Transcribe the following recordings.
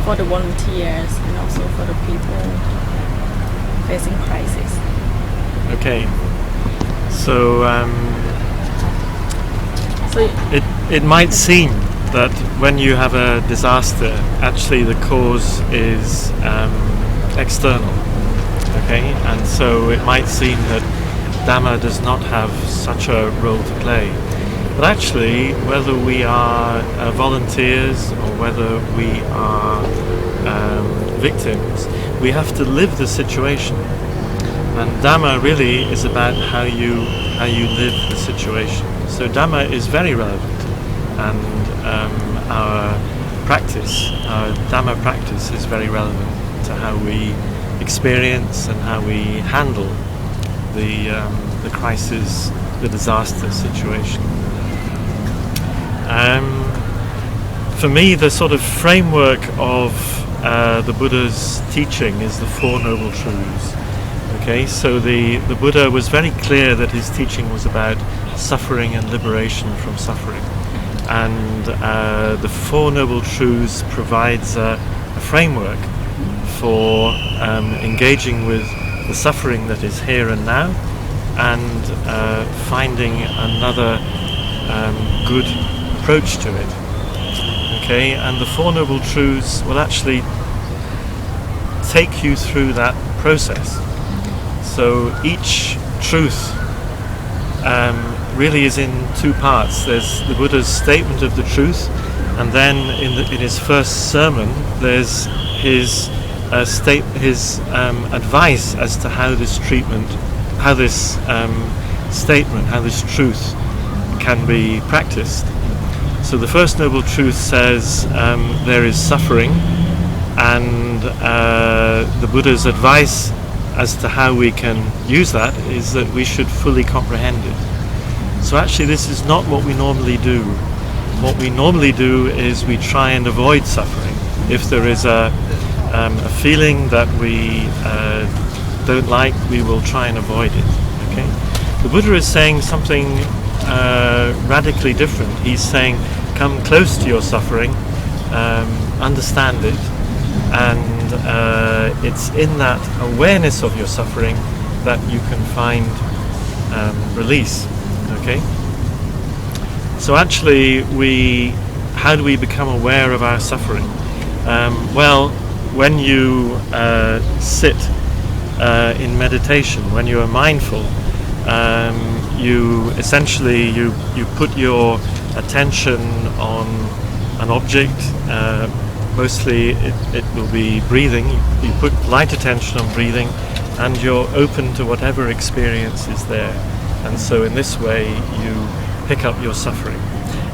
for the volunteers and also for the people facing crisis. Okay, so it might seem that when you have a disaster, actually the cause is external. Okay, and so it might seem that Dhamma does not have such a role to play. But actually, whether we are volunteers or whether we are victims, we have to live the situation. And Dhamma really is about how you live the situation. So Dhamma is very relevant, and our practice, our Dhamma practice, is very relevant to how we experience and how we handle the crisis, the disaster situation. For me, the sort of framework of the Buddha's teaching is the Four Noble Truths. Okay, so the Buddha was very clear that his teaching was about suffering and liberation from suffering. And the Four Noble Truths provides a framework for engaging with the suffering that is here and now, and finding another good approach to it. Okay, and the Four Noble Truths will actually take you through that process. So each truth really is in two parts. There's the Buddha's statement of the truth, and then in his first sermon there's his advice as to how this truth can be practiced. So the first noble truth says there is suffering, and the Buddha's advice as to how we can use that is that we should fully comprehend it. So actually this is not what we normally do. What we normally do is we try and avoid suffering. If there is a feeling that we don't like, we will try and avoid it. Okay? The Buddha is saying something radically different. He's saying, come close to your suffering, understand it, and it's in that awareness of your suffering that you can find release. Okay? So actually, how do we become aware of our suffering? Well, when you sit in meditation, when you are mindful, you essentially you put your attention on an object. Mostly it will be breathing. You put light attention on breathing, and you're open to whatever experience is there. And so in this way you pick up your suffering.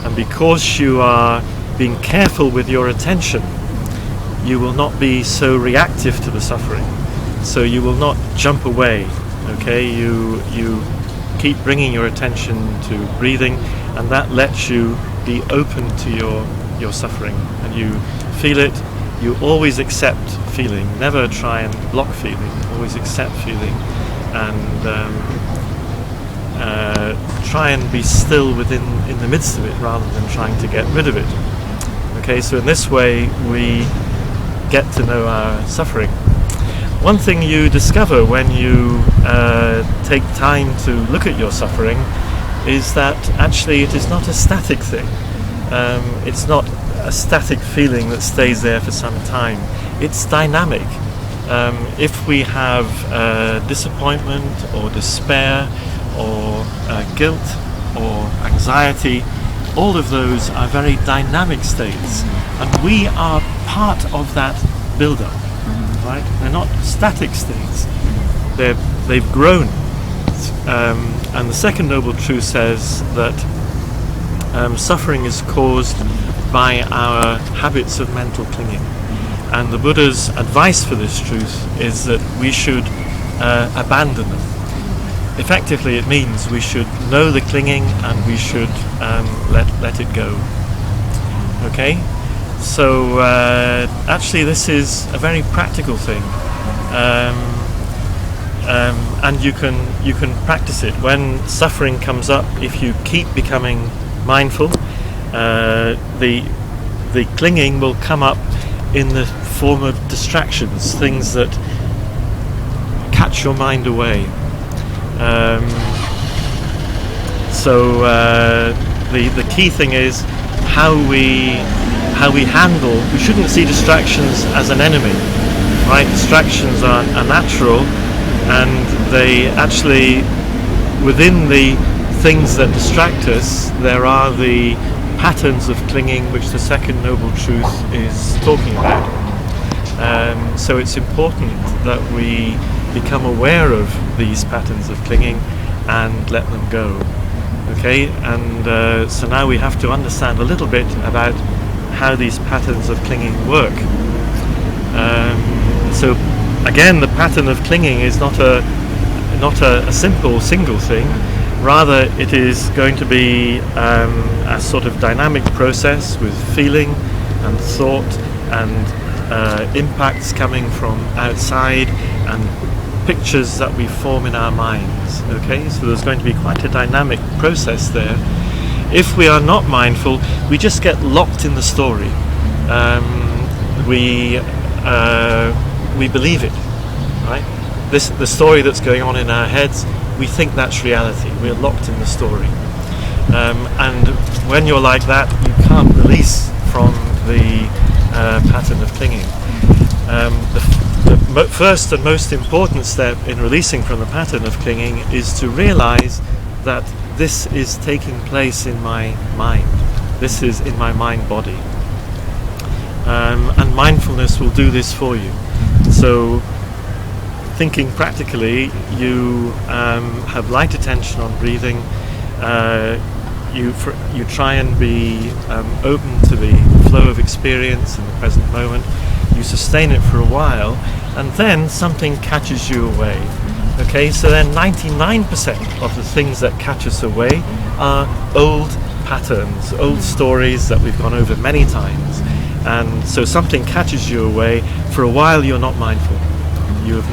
And because you are being careful with your attention, you will not be so reactive to the suffering. So you will not jump away. Okay, you keep bringing your attention to breathing, and that lets you be open to your suffering, and you feel it. You always accept feeling, never try and block feeling, always accept feeling, and try and be still in the midst of it rather than trying to get rid of it. Okay, so in this way we get to know our suffering. One thing you discover when you take time to look at your suffering is that actually it is not a static thing. It's not a static feeling that stays there for some time. It's dynamic. If we have disappointment or despair or guilt or anxiety, all of those are very dynamic states, and we are part of that build-up. Right? They're not static states. They've grown. And the second noble truth says that suffering is caused by our habits of mental clinging. And the Buddha's advice for this truth is that we should abandon them. Effectively, it means we should know the clinging and we should let it go. Okay? So actually this is a very practical thing, and you can practice it. When suffering comes up, if you keep becoming mindful, the clinging will come up in the form of distractions, things that catch your mind away. The key thing is how we handle. We shouldn't see distractions as an enemy, right? Distractions are natural, and they actually, within the things that distract us, there are the patterns of clinging which the second noble truth is talking about. So it's important that we become aware of these patterns of clinging and let them go. Okay, and so now we have to understand a little bit about how these patterns of clinging work. So again, the pattern of clinging is not a simple single thing. Rather, it is going to be a sort of dynamic process with feeling and thought and impacts coming from outside and pictures that we form in our minds. Okay, so there's going to be quite a dynamic process there. If we are not mindful, we just get locked in the story. We believe it, right? The story that's going on in our heads, we think that's reality. We're locked in the story. And when you're like that, you can't release from the pattern of clinging. The first and most important step in releasing from the pattern of clinging is to realize that this is taking place in my mind. This is in my mind body. And mindfulness will do this for you. So, thinking practically, you have light attention on breathing. You try and be open to the flow of experience in the present moment. You sustain it for a while, and then something catches you away. Okay, so then 99% of the things that catch us away are old patterns, old stories that we've gone over many times. And so something catches you away. For a while, you're not mindful. You're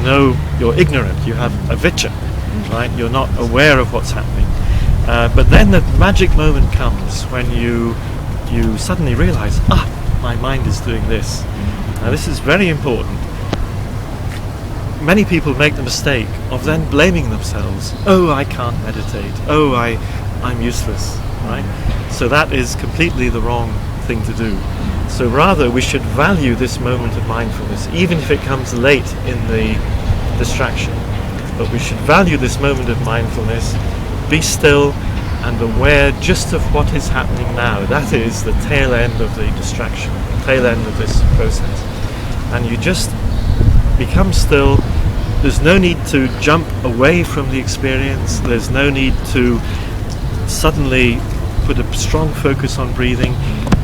ignorant. You have avijja, right? You're not aware of what's happening. But then the magic moment comes when you suddenly realize, my mind is doing this. Now this is very important. Many people make the mistake of then blaming themselves. Oh, I can't meditate. Oh, I'm useless, right? So that is completely the wrong thing to do. So rather, we should value this moment of mindfulness, even if it comes late in the distraction. But we should value this moment of mindfulness, be still and aware just of what is happening now. That is the tail end of the distraction, the tail end of this process. And you just become still. There's no need to jump away from the experience. There's no need to suddenly put a strong focus on breathing.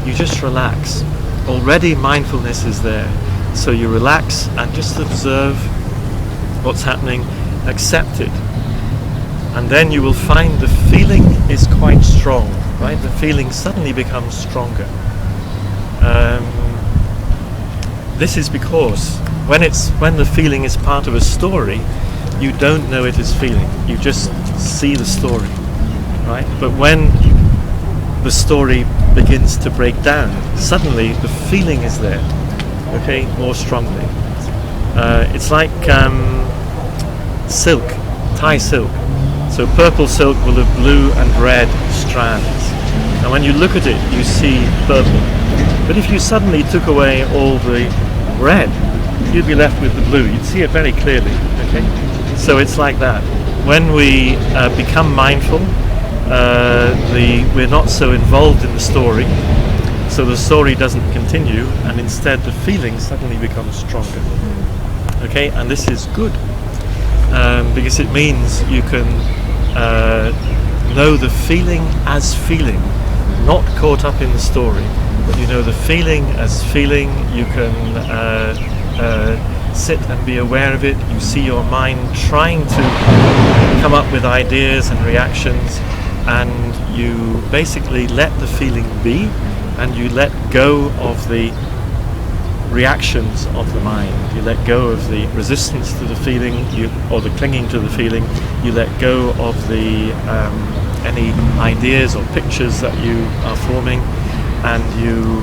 You just relax. Already mindfulness is there. So you relax and just observe what's happening, accept it. And then you will find the feeling is quite strong, right? The feeling suddenly becomes stronger. This is because when the feeling is part of a story, you don't know it as feeling. You just see the story, right? But when the story begins to break down, suddenly the feeling is there, okay, more strongly. It's like silk, Thai silk. So purple silk will have blue and red strands. And when you look at it, you see purple. But if you suddenly took away all the red, you'd be left with the blue. You'd see it very clearly, okay? So it's like that. When we become mindful, we're not so involved in the story, so the story doesn't continue, and instead the feeling suddenly becomes stronger. Okay, and this is good, because it means you can know the feeling as feeling, not caught up in the story, but you know the feeling as feeling. You can sit and be aware of it. You see your mind trying to come up with ideas and reactions, and you basically let the feeling be, and you let go of the reactions of the mind. You let go of the resistance to the feeling, or the clinging to the feeling. You let go of the any ideas or pictures that you are forming, and you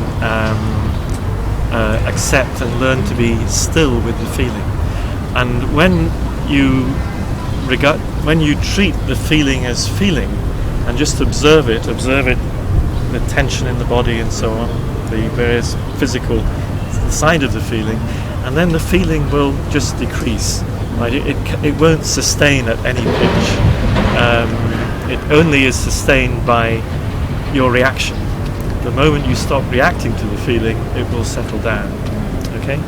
accept and learn to be still with the feeling. And when you treat the feeling as feeling and just observe it, the tension in the body and so on, the various physical side of the feeling, and then the feeling will just decrease. Right? It won't sustain at any pitch. It only is sustained by your reaction. The moment you stop reacting to the feeling, it will settle down. Okay?